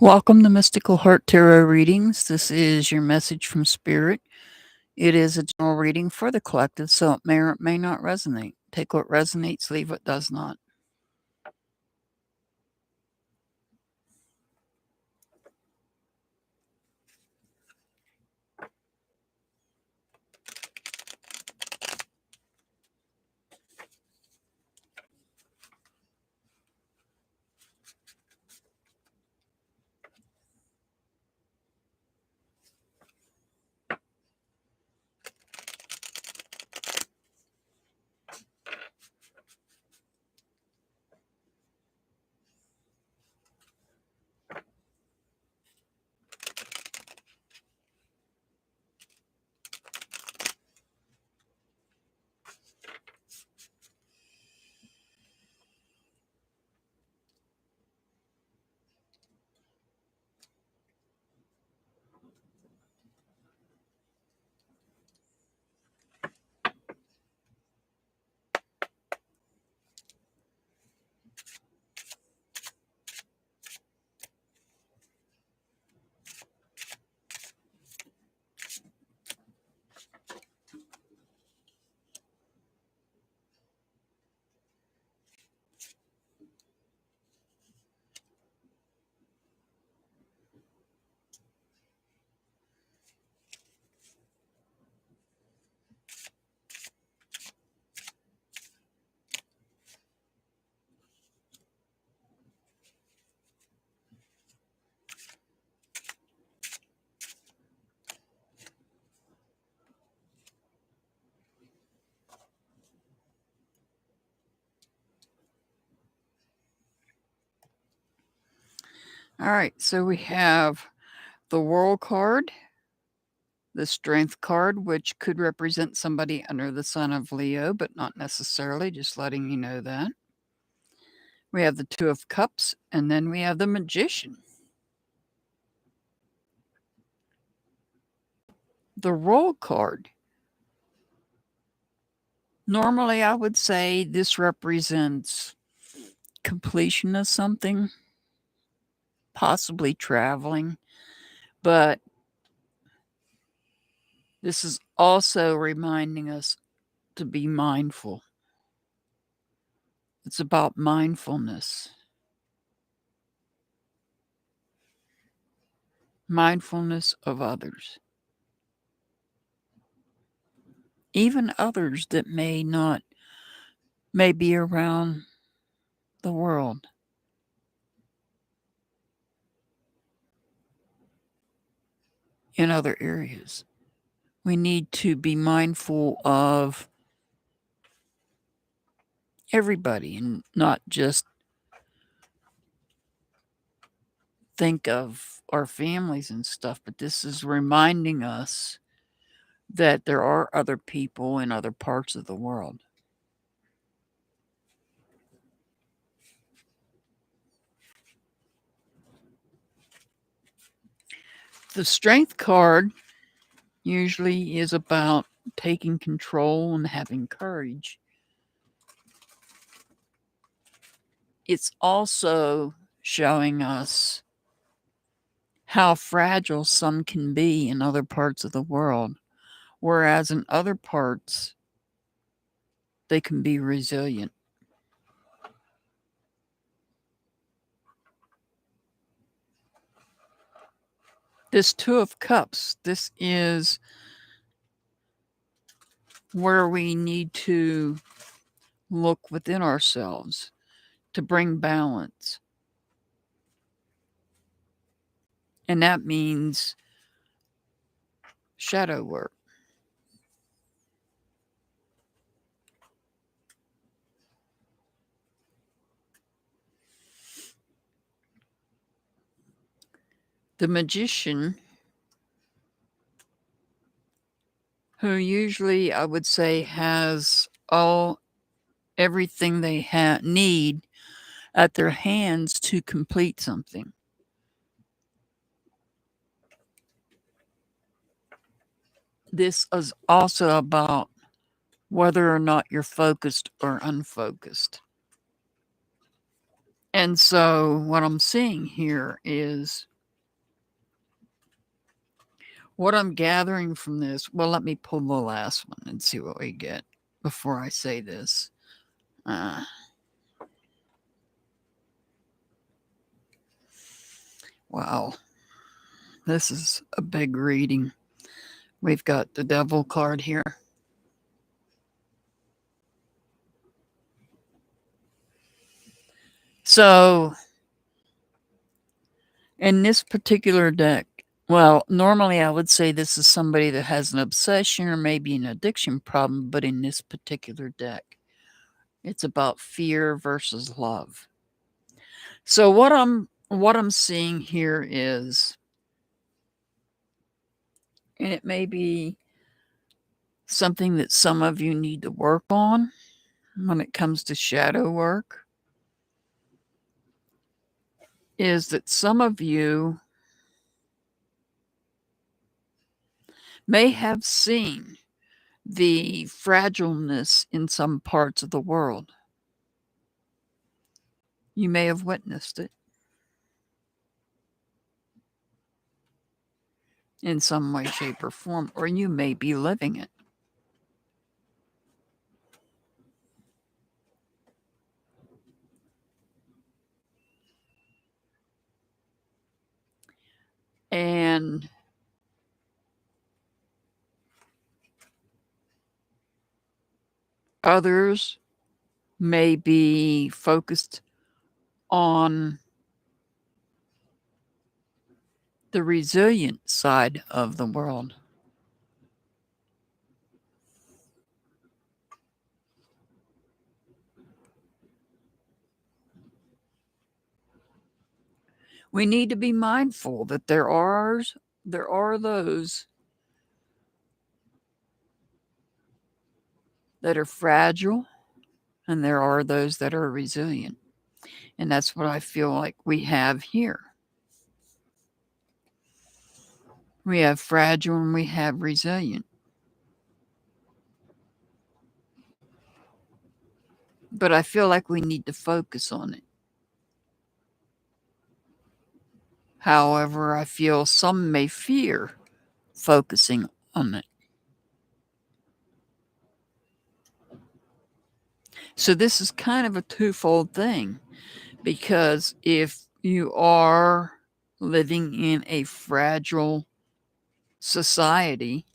Welcome to Mystical Heart Tarot Readings. This is your message from Spirit. It is a general reading for the collective, so it may or may not resonate. Take what resonates, leave what does not. All right, so we have the World card, the Strength card, which could represent somebody under the sign of Leo, but not necessarily, just letting you know that. We have the Two of Cups, and then we have the Magician. The Roll card. Normally, I would say this represents completion of something, possibly traveling, but this is also reminding us to be mindful. It's about mindfulness. Mindfulness of others. Even others that may be around the world. In other areas. We need to be mindful of everybody and not just think of our families and stuff, but this is reminding us that there are other people in other parts of the world. The Strength card usually is about taking control and having courage. It's also showing us how fragile some can be in other parts of the world, whereas in other parts, they can be resilient. This Two of Cups, this is where we need to look within ourselves to bring balance. And that means shadow work. The Magician, who usually I would say has everything they need at their hands to complete something. This is also about whether or not you're focused or unfocused. And so what I'm seeing here is what I'm gathering from this. Well, let me pull the last one and see what we get before I say this. Wow. This is a big reading. We've got the Devil card here. So, in this particular deck, well, normally I would say this is somebody that has an obsession or maybe an addiction problem, but in this particular deck, it's about fear versus love. So what I'm seeing here is, and it may be something that some of you need to work on when it comes to shadow work, is that some of you may have seen the fragileness in some parts of the world. You may have witnessed it in some way, shape, or form, or you may be living it. And others may be focused on the resilient side of the world. We need to be mindful that there are those that are fragile and there are those that are resilient. And that's what I feel like we have here. We have fragile and we have resilient. But I feel like we need to focus on it. However, I feel some may fear focusing on it. So this is kind of a twofold thing, because if you are living in a fragile society,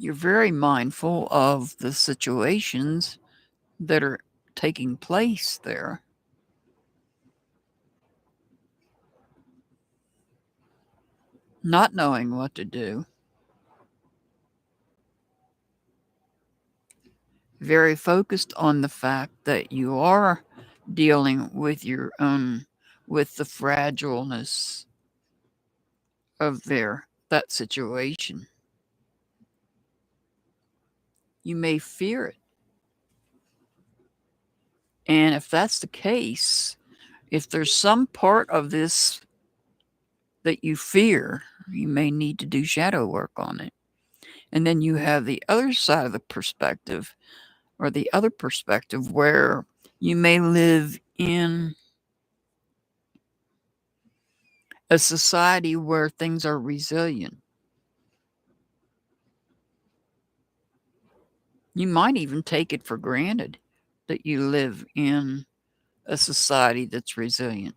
you're very mindful of the situations that are taking place there. Not knowing what to do. Very focused on the fact that you are dealing with your own, with the fragileness of that situation. You may fear it. And if that's the case, if there's some part of this that you fear, you may need to do shadow work on it. And then you have the other side of the perspective, or the other perspective, where you may live in a society where things are resilient. You might even take it for granted that you live in a society that's resilient.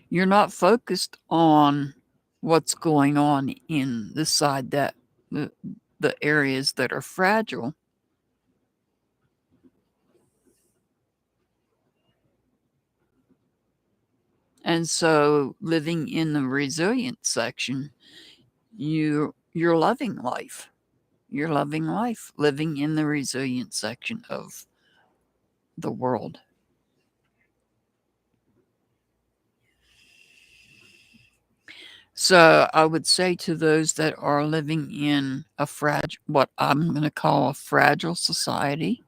You're not focused on what's going on in the side that the areas that are fragile. And so living in the resilient section, you're loving life. You're loving life, living in the resilient section of the world. So I would say to those that are living in what I'm going to call a fragile society,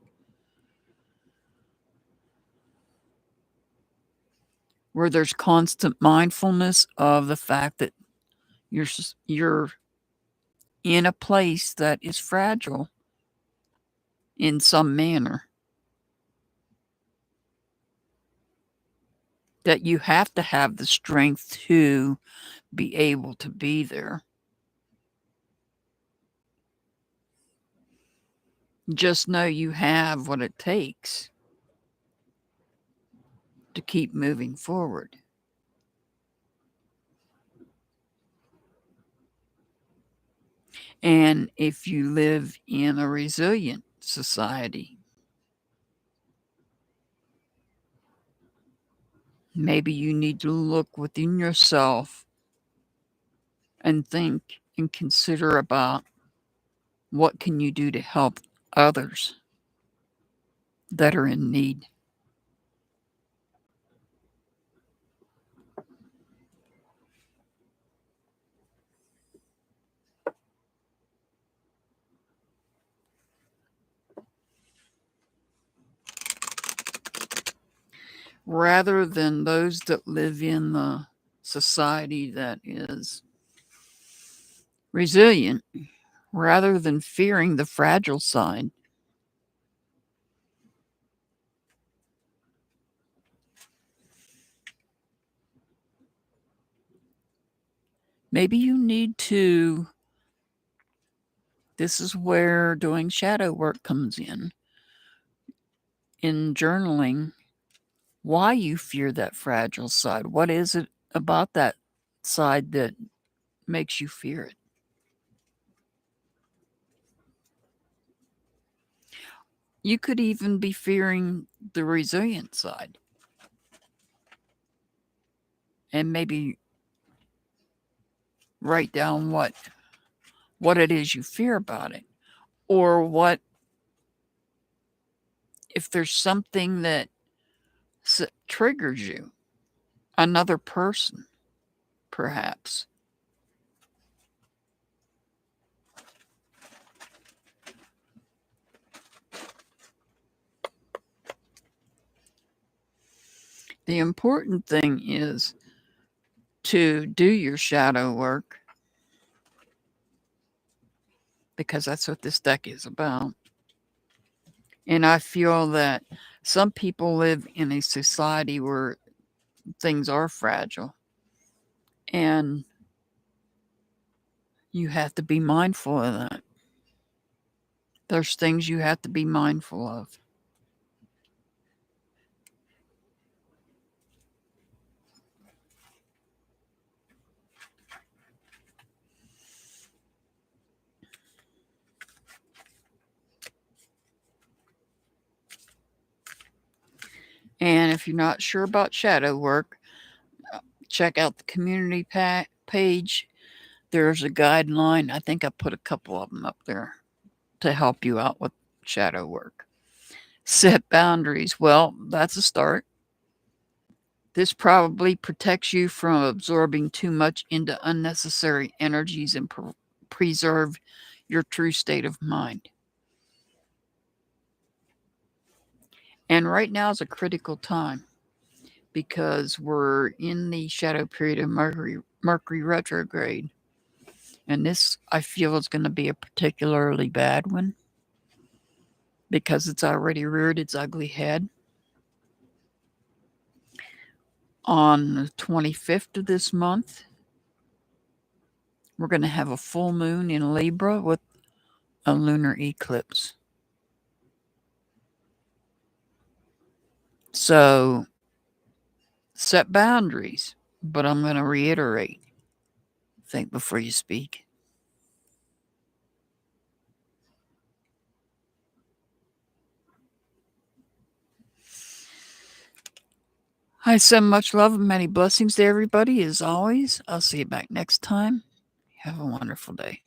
where there's constant mindfulness of the fact that You're in a place that is fragile in some manner. That you have to have the strength to be able to be there. Just know you have what it takes to keep moving forward. And if you live in a resilient society, maybe you need to look within yourself and think and consider about what can you do to help others that are in need. Rather than those that live in the society that is resilient, rather than fearing the fragile side, maybe you need to, this is where doing shadow work comes in journaling, why you fear that fragile side. What is it about that side that makes you fear it? You could even be fearing the resilient side. And maybe write down what it is you fear about it. Or what, if there's something that triggers you, another person, perhaps. The important thing is to do your shadow work, because that's what this deck is about. And I feel that some people live in a society where things are fragile. And you have to be mindful of that. There's things you have to be mindful of. And if you're not sure about shadow work, check out the community page. There's a guideline. I think I put a couple of them up there to help you out with shadow work. Set boundaries. Well, that's a start. This probably protects you from absorbing too much into unnecessary energies and preserve your true state of mind. And right now is a critical time because we're in the shadow period of Mercury retrograde. And this, I feel, is going to be a particularly bad one because it's already reared its ugly head. On the 25th of this month, we're going to have a full moon in Libra with a lunar eclipse. So set boundaries, but I'm going to reiterate, think before you speak. I send much love and many blessings to everybody. As always, I'll see you back next time. Have a wonderful day.